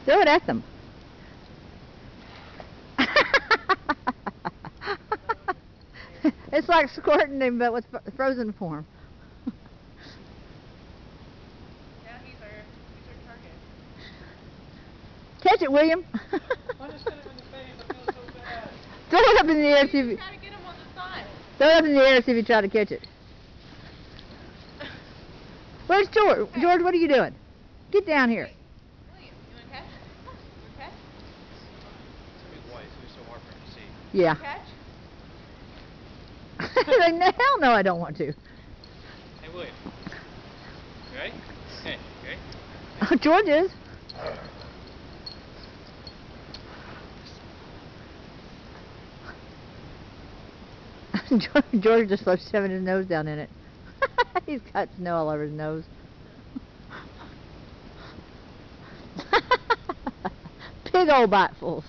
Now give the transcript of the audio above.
Throw it at them. It's like squirting him, but with frozen form. Yeah, he's our target. Catch it, William. I just hit him in the face. I feel so bad. Throw it up in the air. See if you try to get him on the side. throw it up in the air. See if you try to catch it. Where's George? Okay. George, what are you doing? Get down here. William, you want to catch? You want to catch? It's gonna be white. It's gonna be so hard for him to see. Yeah. Catch? Like, hell no, I don't want to. Hey, William. You ready? Okay. You ready? Oh, George is. George just loves shoving his nose down in it. He's got snow all over his nose. Big old bitefuls.